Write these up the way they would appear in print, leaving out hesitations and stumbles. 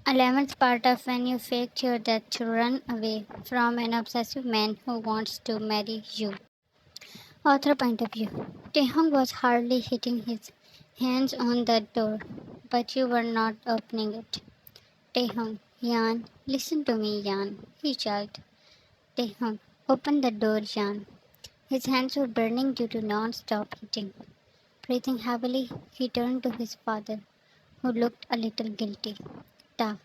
11th part of When You Faked Your Death to Run Away from an Obsessive Man Who Wants to Marry You. Author point of view. Taehong was hardly hitting his hands on the door, but you were not opening it. Taehong, Yan, listen to me, Yan, he yelled. Taehong, open the door, Yan. His hands were burning due to non-stop hitting. Breathing heavily, he turned to his father, who looked a little guilty. Ta,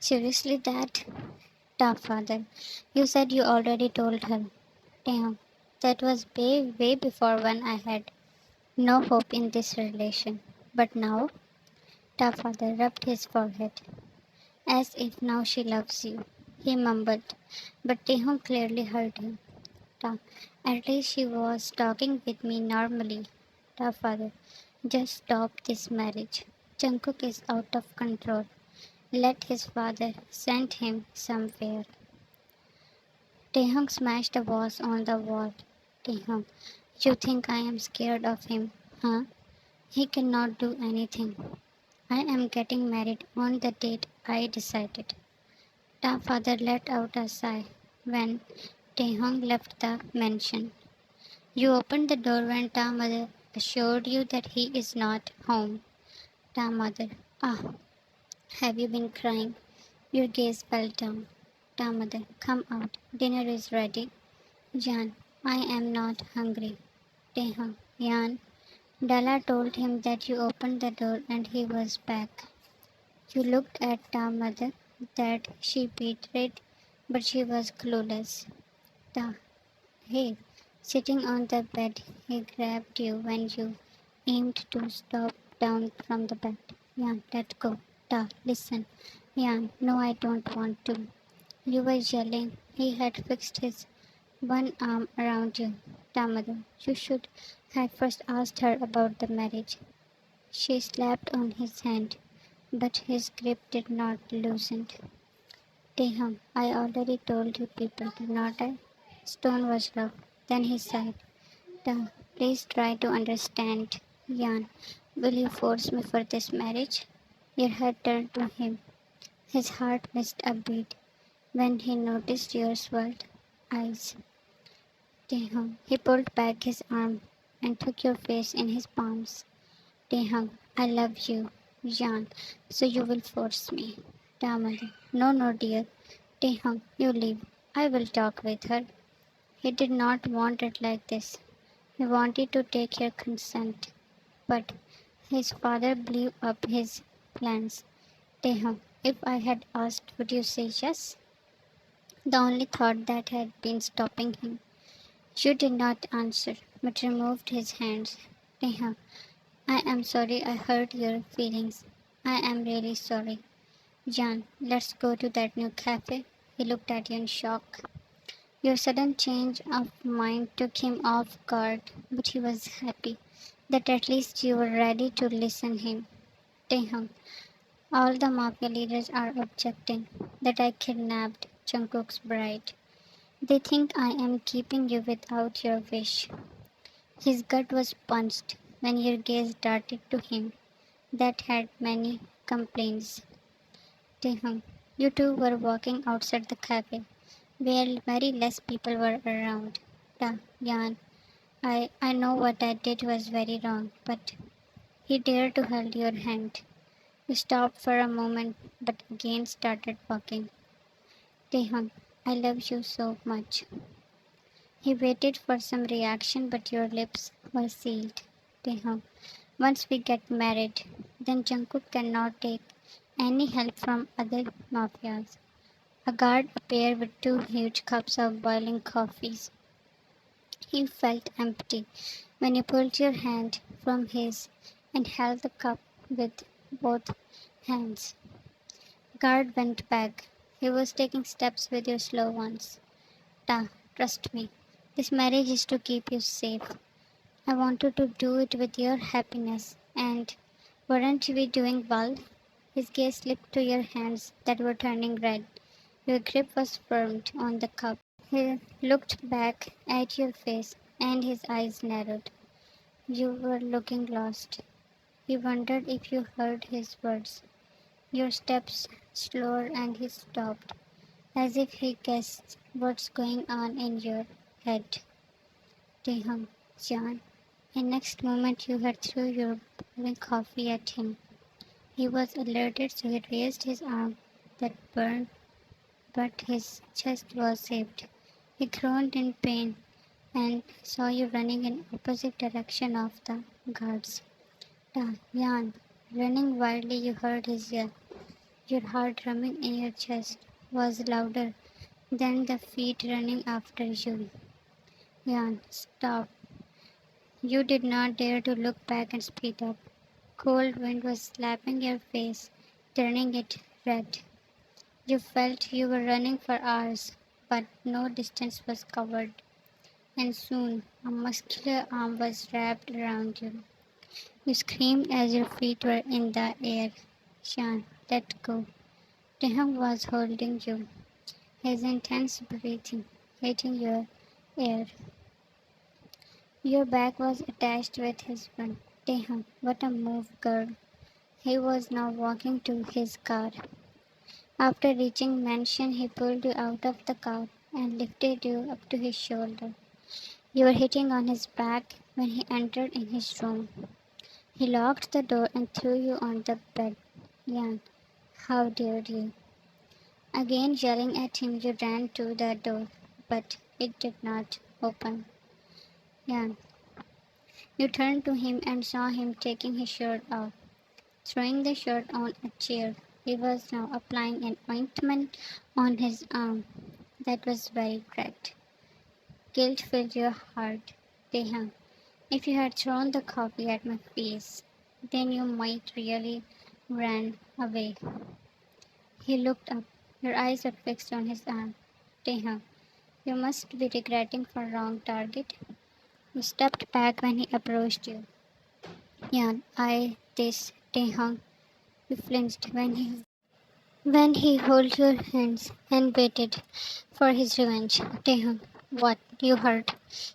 seriously, Dad? Ta, father, you said you already told her. Damn, that was way before when I had no hope in this relation. But now, Ta, father rubbed his forehead, as if now she loves you. He mumbled, but Tehong clearly heard him. Ta, at least she was talking with me normally. Ta, father, just stop this marriage. Jungkook is out of control. Let his father send him somewhere. Taehong smashed a vase on the wall. Taehong, you think I am scared of him, huh? He cannot do anything. I am getting married on the date I decided. Ta father let out a sigh when Taehong left the mansion. You opened the door when Ta mother assured you that he is not home. Ta mother, ah, have you been crying? Your gaze fell down. Ta mother, come out. Dinner is ready. Jan, I am not hungry. Taehong, Yan, Dala told him that you opened the door and he was back. You looked at Ta mother, that she betrayed, but she was clueless. Ta, hey, sitting on the bed, he grabbed you when you aimed to stop down from the bed. Yan, let go. Ta, listen. Yan, no, I don't want to. You were yelling. He had fixed his one arm around you. Ta mother, you should have first asked her about the marriage. She slapped on his hand, but his grip did not loosen. Teham, I already told you people, did not I? Stone was rough. Then he sighed. Ta, please try to understand. Yan, will you force me for this marriage? Your head turned to him. His heart missed a beat when he noticed your swelled eyes. Teham, he pulled back his arm and took your face in his palms. Teham, I love you, Jan, so you will force me. Damali, no, no, dear. Teham, you leave. I will talk with her. He did not want it like this. He wanted to take your consent. But his father blew up his plans. Teham, if I had asked, would you say yes? The only thought that had been stopping him. You did not answer, but removed his hands. Teham, I am sorry I hurt your feelings. I am really sorry. Jan, let's go to that new cafe. He looked at you in shock. Your sudden change of mind took him off guard, but he was happy that at least you were ready to listen him. Tehang, all the mafia leaders are objecting that I kidnapped Jungkook's bride. They think I am keeping you without your wish. His gut was punched when your gaze darted to him that had many complaints. Tehang, you two were walking outside the cafe, where very less people were around. Ta, Yan, I know what I did was very wrong, but he dared to hold your hand. You stopped for a moment, but again started walking. Tehang, I love you so much. He waited for some reaction, but your lips were sealed. Tehang, once we get married, then Jungkook cannot take any help from other mafias. A guard appeared with two huge cups of boiling coffees. He felt empty when you pulled your hand from his and held the cup with both hands. Guard went back. He was taking steps with your slow ones. Ta, trust me. This marriage is to keep you safe. I wanted to do it with your happiness, and weren't we doing well? His gaze slipped to your hands that were turning red. Your grip was firm on the cup. He looked back at your face, and his eyes narrowed. You were looking lost. He wondered if you heard his words. Your steps slower, and he stopped, as if he guessed what's going on in your head. Teham, John. And next moment you had threw your boiling coffee at him. He was alerted, so he raised his arm that burned, but his chest was saved. He groaned in pain and saw you running in opposite direction of the guards. Jan, running wildly, you heard his yell. Your heart drumming in your chest was louder than the feet running after you. Jan, stop. You did not dare to look back and speed up. Cold wind was slapping your face, turning it red. You felt you were running for hours, but no distance was covered, and soon a muscular arm was wrapped around you. You screamed as your feet were in the air. Shan, let go. Teham was holding you, his intense breathing hitting your ear. Your back was attached with his one. Teham, what a move, girl. He was now walking to his car. After reaching mansion, he pulled you out of the car and lifted you up to his shoulder. You were hitting on his back when he entered in his room. He locked the door and threw you on the bed. Jan, how dared you? Again yelling at him, you ran to the door, but it did not open. Jan, you turned to him and saw him taking his shirt off, throwing the shirt on a chair. He was now applying an ointment on his arm that was very cracked. Guilt filled your heart. Teham, if you had thrown the coffee at my face, then you might really run away. He looked up. Your eyes were fixed on his arm. Teham, you must be regretting for wrong target. You stepped back when he approached you. Yan, this Teham. You flinched when he held your hands and waited for his revenge. Teham, what? You hurt.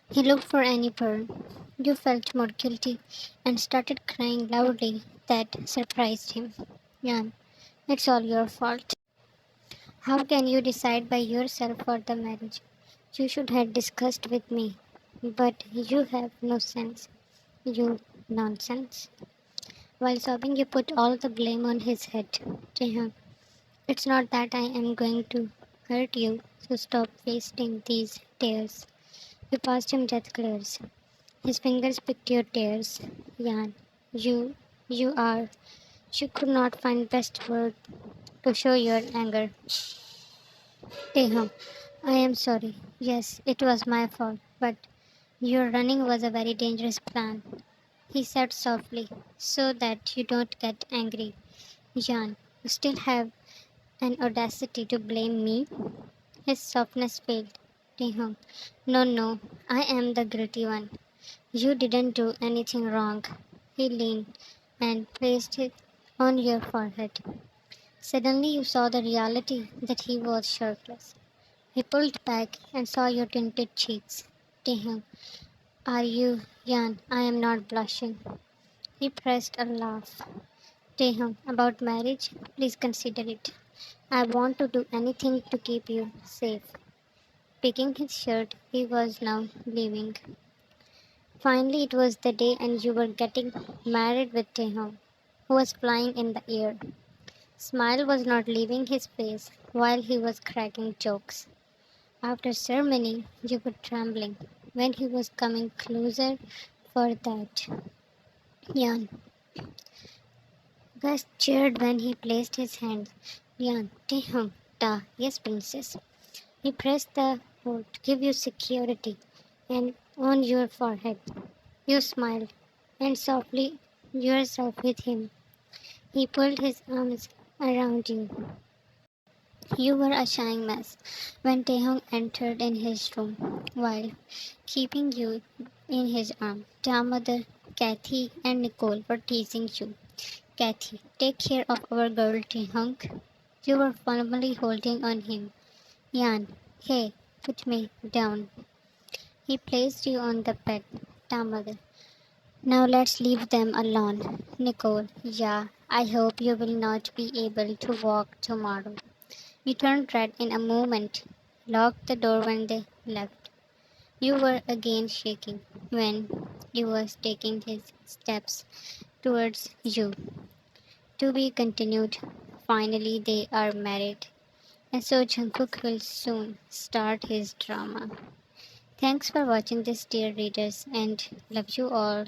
He looked for any burn. You felt more guilty and started crying loudly. That surprised him. Yan, it's all your fault. How can you decide by yourself for the marriage? You should have discussed with me. But you have no sense. You nonsense. While sobbing, you put all the blame on his head. Jehan, it's not that I am going to hurt you, so stop wasting these tears. You passed him death glares. His fingers picked your tears. Jan, you, you are. She could not find best word to show your anger. Teham, I am sorry. Yes, it was my fault, but your running was a very dangerous plan. He said softly, so that you don't get angry. Jan, you still have an audacity to blame me? His softness failed. Teham, no, no, I am the guilty one. You didn't do anything wrong. He leaned and placed it on your forehead. Suddenly you saw the reality that he was shirtless. He pulled back and saw your tinted cheeks. Teham, are you Jan? I am not blushing. He pressed a laugh. Teham, about marriage, please consider it. I want to do anything to keep you safe. Picking his shirt, he was now leaving. Finally, it was the day, and you were getting married with Teham, who was flying in the air. Smile was not leaving his face while he was cracking jokes. After ceremony, you were trembling when he was coming closer for that. Jan, Gus cheered when he placed his hands. Jan, Teham, ta, yes, princess. He pressed the hold to give you security and on your forehead. You smiled and softly yourself with him. He pulled his arms around you. You were a shying mess when Taehong entered in his room while keeping you in his arm. Mother, Kathy, and Nicole were teasing you. Kathy, take care of our girl Taehong. You were firmly holding on him. Yan, hey, put me down. He placed you on the bed. Mother, now let's leave them alone. Nicole, yeah, I hope you will not be able to walk tomorrow. You turned red in a moment, locked the door when they left. You were again shaking when he was taking his steps towards you. To be continued. Finally, they are married, and so Jungkook will soon start his drama. Thanks for watching this, dear readers, and love you all.